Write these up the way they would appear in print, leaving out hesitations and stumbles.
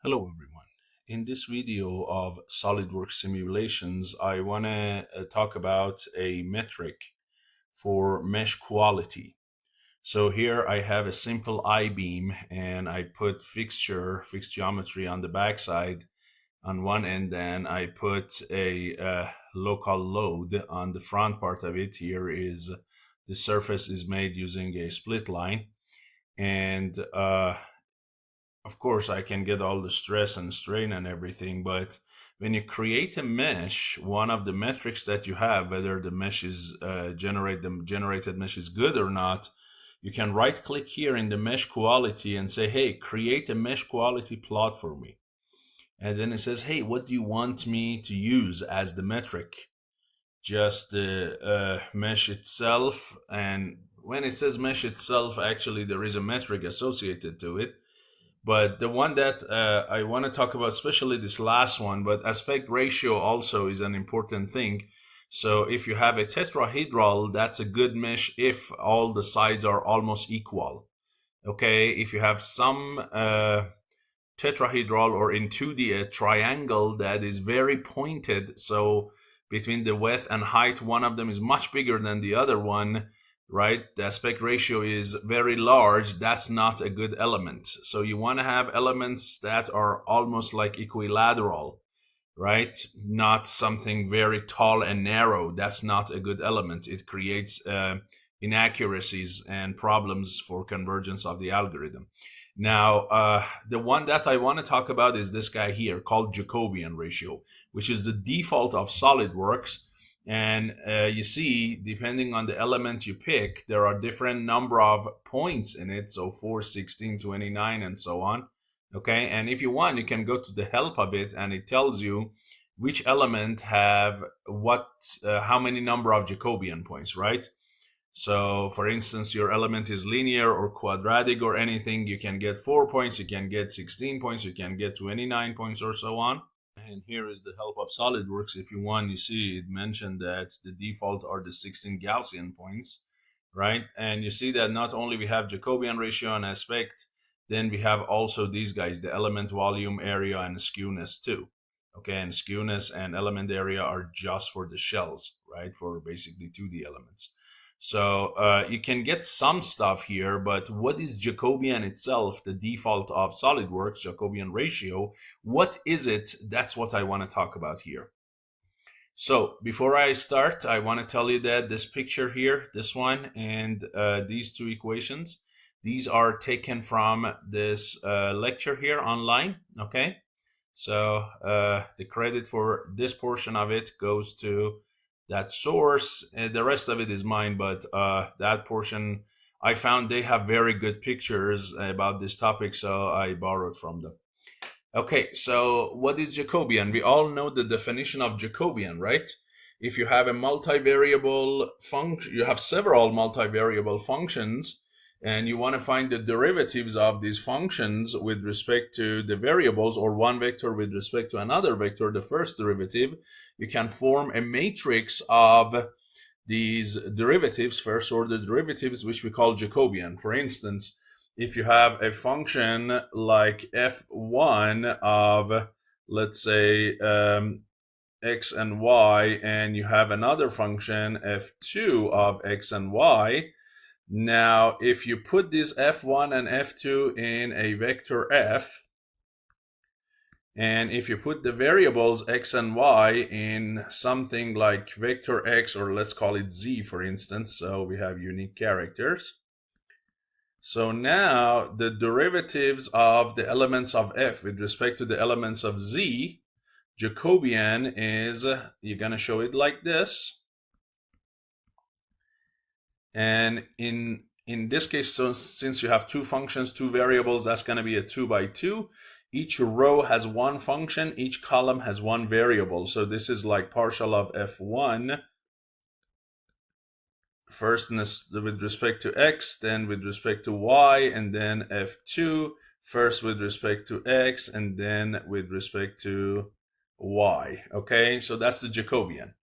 Hello everyone. In this video of SolidWorks Simulations, I want to talk about a metric for mesh quality. So here I have a simple I-beam and I put fixed geometry on the backside on one end, and I put a local load on the front part of it. Here is the surface is made using a split line, and of course I can get all the stress and strain and everything, but when you create a mesh, one of the metrics that you have, whether the mesh is generated mesh is good or not, you can right click here in the mesh quality and say, hey, create a mesh quality plot for me. And then it says, hey, what do you want me to use as the metric? Just the mesh itself. And when it says mesh itself, actually there is a metric associated to it. But the one that I want to talk about, especially this last one, but aspect ratio also is an important thing. So if you have a tetrahedral, that's a good mesh if all the sides are almost equal. Okay, if you have some tetrahedral, or in 2D a triangle that is very pointed, so between the width and height, one of them is much bigger than the other one, right? The aspect ratio is very large. That's not a good element. So you want to have elements that are almost like equilateral, right? Not something very tall and narrow. That's not a good element. It creates inaccuracies and problems for convergence of the algorithm. Now, the one that I want to talk about is this guy here called Jacobian ratio, which is the default of SolidWorks. And you see, depending on the element you pick, there are different number of points in it. So 4, 16, 29, and so on. Okay, and if you want, you can go to the help of it, and it tells you which element have what, how many number of Jacobian points, right? So for instance, your element is linear or quadratic or anything, you can get 4 points, you can get 16 points, you can get 29 points, or so on. And here is the help of SolidWorks. If you want, you see it mentioned that the default are the 16 Gaussian points, right? And you see that not only we have Jacobian ratio and aspect, then we have also these guys, the element volume, area, and skewness too. Okay, and skewness and element area are just for the shells, right? For basically 2D elements. So you can get some stuff here, but what is Jacobian itself, the default of SolidWorks, Jacobian ratio? What is it? That's what I want to talk about here. So before I start, I want to tell you that this picture here, this one, and these two equations, these are taken from this lecture here online, okay? So the credit for this portion of it goes to that source, and the rest of it is mine, but that portion, I found they have very good pictures about this topic, so I borrowed from them. Okay, so what is Jacobian? We all know the definition of Jacobian, right? If you have a multivariable function, you have several multivariable functions, and you want to find the derivatives of these functions with respect to the variables, or one vector with respect to another vector, the first derivative, you can form a matrix of these derivatives, first order derivatives, which we call Jacobian. For instance, if you have a function like f1 of, let's say, x and y, and you have another function f2 of x and y, now if you put this f1 and f2 in a vector f, and if you put the variables x and y in something like vector x, or let's call it z, for instance, so we have unique characters. So now the derivatives of the elements of f with respect to the elements of z, Jacobian is, you're going to show it like this. And in this case, so since you have two functions, two variables, that's going to be a 2 by 2. Each row has one function, each column has one variable. So this is like partial of f1, first with respect to x, then with respect to y, and then f2, first with respect to x, and then with respect to y. Okay, so that's the Jacobian,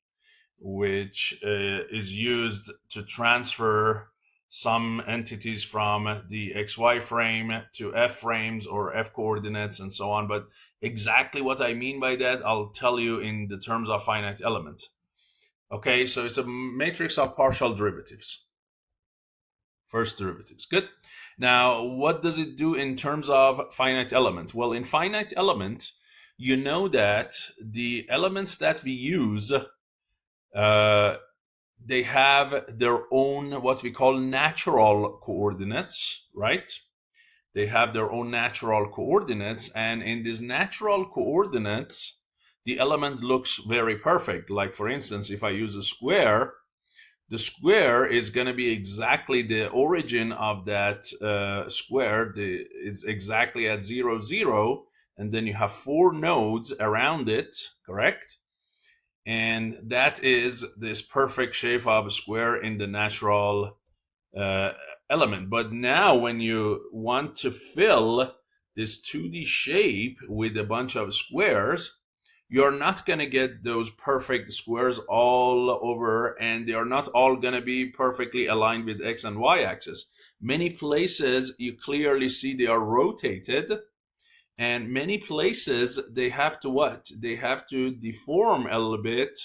which is used to transfer some entities from the XY frame to F frames or F coordinates and so on. But exactly what I mean by that, I'll tell you in the terms of finite element. Okay, so it's a matrix of partial derivatives. First derivatives. Good. Now, what does it do in terms of finite element? Well, in finite element, you know that the elements that we use, they have their own what we call natural coordinates, right? They have their own natural coordinates, and in these natural coordinates, the element looks very perfect. Like, for instance, if I use a square, the square is going to be exactly the origin of that square. It's exactly at 0, 0, and then you have 4 nodes around it, correct? And that is this perfect shape of a square in the natural element. But now when you want to fill this 2D shape with a bunch of squares, you're not going to get those perfect squares all over, and they are not all going to be perfectly aligned with X and Y axis. Many places you clearly see they are rotated, and many places they have to what? They have to deform a little bit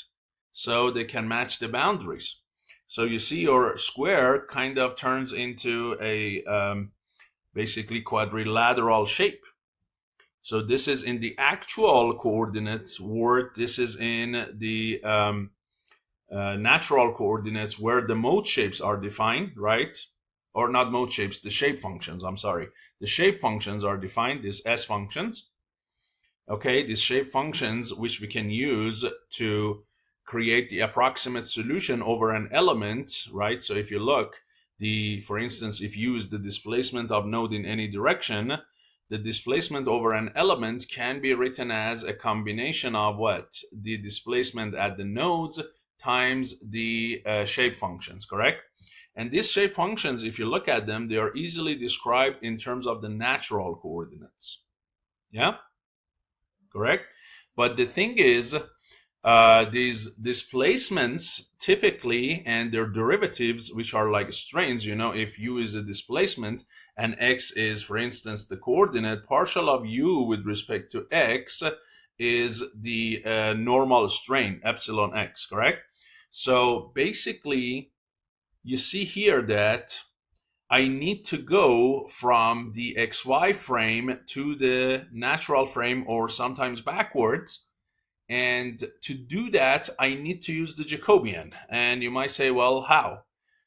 so they can match the boundaries. So you see your square kind of turns into a basically quadrilateral shape. So this is in the actual coordinates world. This is in the natural coordinates where the mode shapes are defined, right? Or not mode shapes, the shape functions, I'm sorry. The shape functions are defined, these S functions. Okay, these shape functions which we can use to create the approximate solution over an element, right? So if you look, for instance, if you use the displacement of node in any direction, the displacement over an element can be written as a combination of what? The displacement at the nodes times the shape functions, correct? And these shape functions, if you look at them, they are easily described in terms of the natural coordinates. Yeah? Correct? But the thing is, these displacements typically and their derivatives, which are like strains, if u is a displacement and x is, for instance, the coordinate, partial of u with respect to x is the normal strain, epsilon x, correct? So basically, you see here that I need to go from the XY frame to the natural frame, or sometimes backwards. And to do that, I need to use the Jacobian. And you might say, well, how?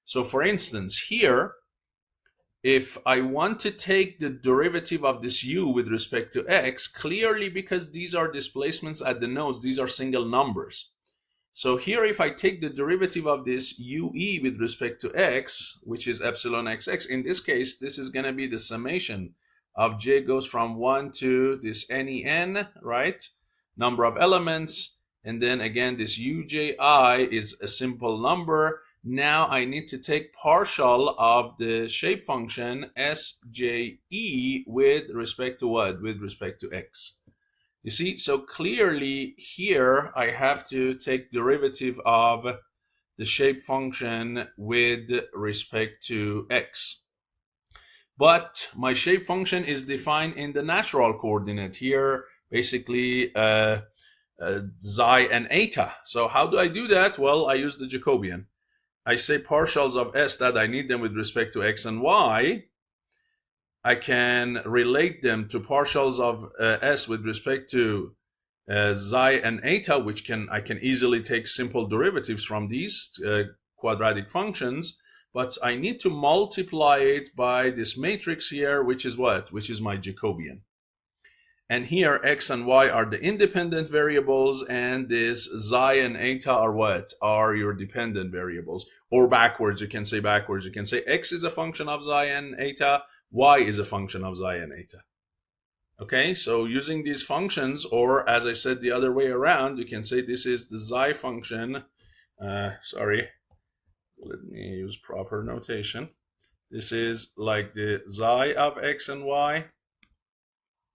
So for instance, here, if I want to take the derivative of this u with respect to x, clearly because these are displacements at the nodes, these are single numbers. So here, if I take the derivative of this ue with respect to x, which is epsilon xx, in this case, this is going to be the summation of j goes from 1 to this nen, right? Number of elements, and then again this uji is a simple number. Now I need to take partial of the shape function sje with respect to what? With respect to x. You see, so clearly here I have to take derivative of the shape function with respect to x. But my shape function is defined in the natural coordinate here, basically xi and eta. So how do I do that? Well, I use the Jacobian. I say partials of s that I need them with respect to x and y. I can relate them to partials of s with respect to xi and eta, which I can easily take simple derivatives from these quadratic functions. But I need to multiply it by this matrix here, which is what? Which is my Jacobian. And here, x and y are the independent variables, and this xi and eta are what? Are your dependent variables. Or backwards, you can say backwards. You can say x is a function of xi and eta, y is a function of xi and eta. Okay, so using these functions, or as I said the other way around, you can say this is the xi function. Sorry, let me use proper notation. This is like the xi of x and y.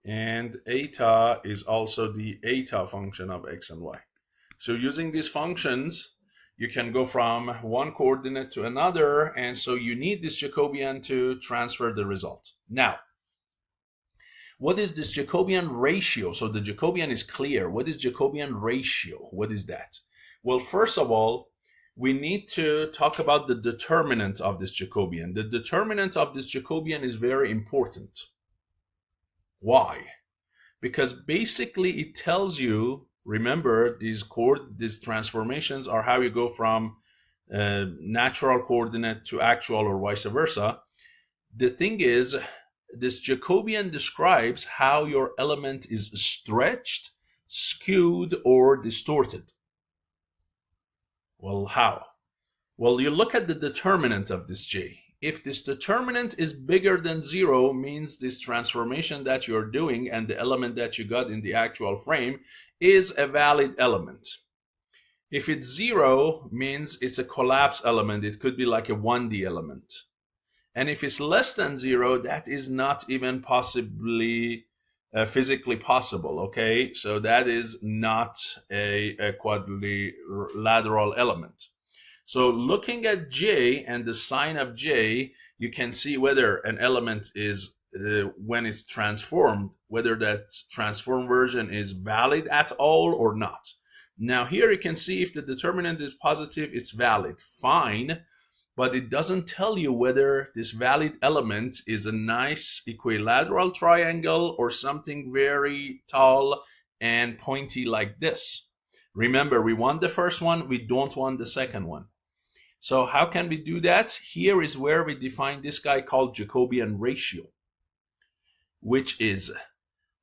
And eta is also the eta function of x and y. So using these functions, You can go from one coordinate to another, and so you need this Jacobian to transfer the result. Now, what is this Jacobian ratio? So the Jacobian is clear. What is Jacobian ratio? What is that? Well, first of all, we need to talk about the determinant of this Jacobian. The determinant of this Jacobian is very important. Why? Because basically it tells you, remember, these transformations are how you go from natural coordinate to actual or vice versa. The thing is, this Jacobian describes how your element is stretched, skewed, or distorted. Well, how? Well, you look at the determinant of this J. If this determinant is bigger than 0, means this transformation that you're doing and the element that you got in the actual frame is a valid element. If it's 0, means it's a collapse element. It could be like a 1D element. And if it's less than 0, that is not even possibly physically possible, okay? So that is not a quadrilateral element. So looking at J and the sign of J, you can see whether an element is, when it's transformed, whether that transformed version is valid at all or not. Now here you can see if the determinant is positive, it's valid, fine. But it doesn't tell you whether this valid element is a nice equilateral triangle or something very tall and pointy like this. Remember, we want the first one, we don't want the second one. So how can we do that? Here is where we define this guy called Jacobian ratio, which is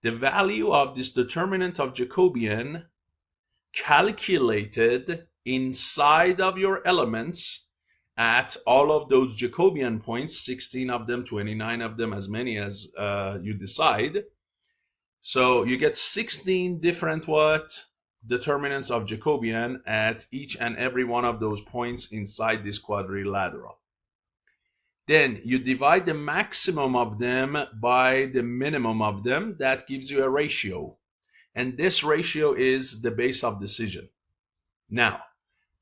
the value of this determinant of Jacobian calculated inside of your elements at all of those Jacobian points, 16 of them, 29 of them, as many as you decide. So you get 16 different determinants of Jacobian at each and every one of those points inside this quadrilateral. Then you divide the maximum of them by the minimum of them. That gives you a ratio. And this ratio is the base of decision. Now,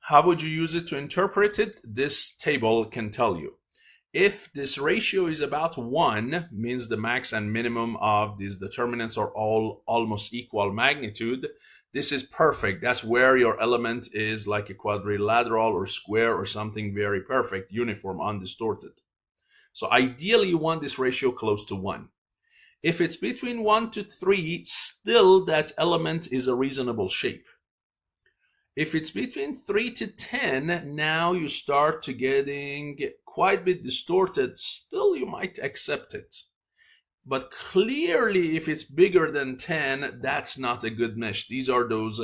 how would you use it to interpret it? This table can tell you. If this ratio is about 1, means the max and minimum of these determinants are all almost equal magnitude, this is perfect. That's where your element is like a quadrilateral or square or something very perfect, uniform, undistorted. So ideally you want this ratio close to 1. If it's between 1 to 3, still that element is a reasonable shape. If it's between 3 to 10, now you start to getting quite a bit distorted. Still, you might accept it. But clearly, if it's bigger than 10, that's not a good mesh. These are those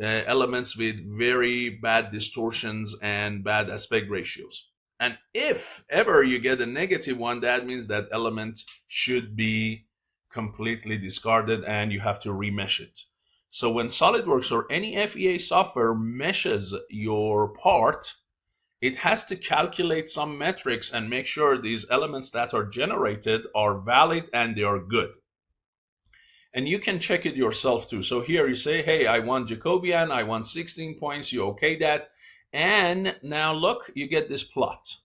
elements with very bad distortions and bad aspect ratios. And if ever you get a negative one, that means that element should be completely discarded and you have to remesh it. So when SolidWorks or any FEA software meshes your part, it has to calculate some metrics and make sure these elements that are generated are valid and they are good. And you can check it yourself too. So here you say, hey, I want Jacobian, I want 16 points, you okay that. And now look, you get this plot.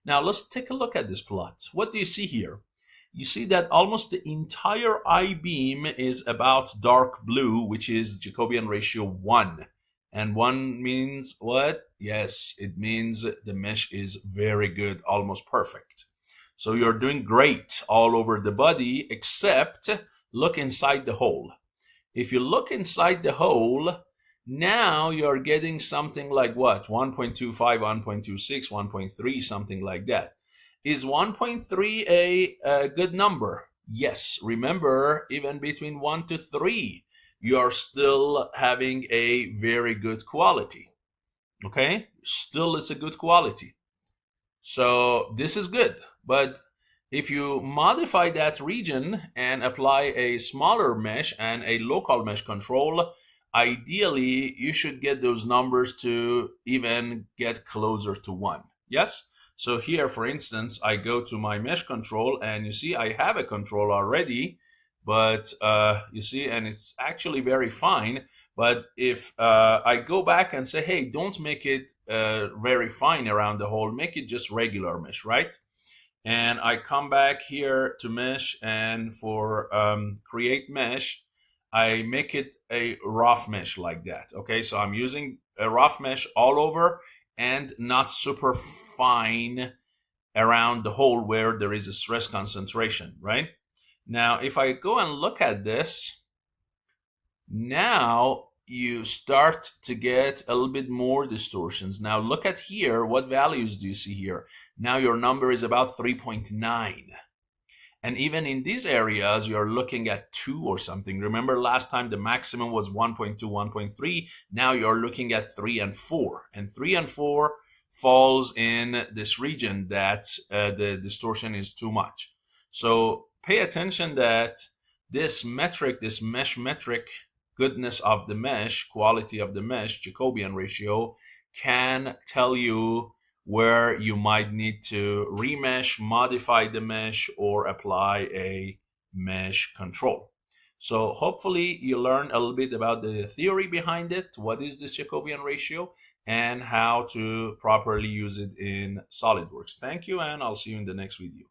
Now let's take a look at this plot. What do you see here? You see that almost the entire I-beam is about dark blue, which is Jacobian ratio 1. And 1 means what? Yes, it means the mesh is very good, almost perfect. So you're doing great all over the body, except look inside the hole. If you look inside the hole, now you're getting something like what? 1.25, 1.26, 1.3, something like that. Is 1.3 a good number? Yes. Remember, even between 1 to 3, you are still having a very good quality. Okay? Still, it's a good quality. So this is good. But if you modify that region and apply a smaller mesh and a local mesh control, ideally, you should get those numbers to even get closer to 1. Yes? So here, for instance, I go to my mesh control and you see I have a control already but you see, and it's actually very fine. But if I go back and say, hey, don't make it very fine around the hole, make it just regular mesh, right? And I come back here to mesh, and for create mesh, I make it a rough mesh like that. Okay, so I'm using a rough mesh all over and not super fine around the hole where there is a stress concentration, right? Now, if I go and look at this, now you start to get a little bit more distortions. Now look at here, what values do you see here? Now your number is about 3.9. And even in these areas, you're looking at 2 or something. Remember last time the maximum was 1.2, 1.3. Now you're looking at 3 and 4. And 3 and 4 falls in this region that the distortion is too much. So pay attention that this metric, this mesh metric, goodness of the mesh, quality of the mesh, Jacobian ratio, can tell you where you might need to remesh, modify the mesh, or apply a mesh control. So hopefully you learn a little bit about the theory behind it, what is this Jacobian ratio, and how to properly use it in SolidWorks. Thank you, and I'll see you in the next video.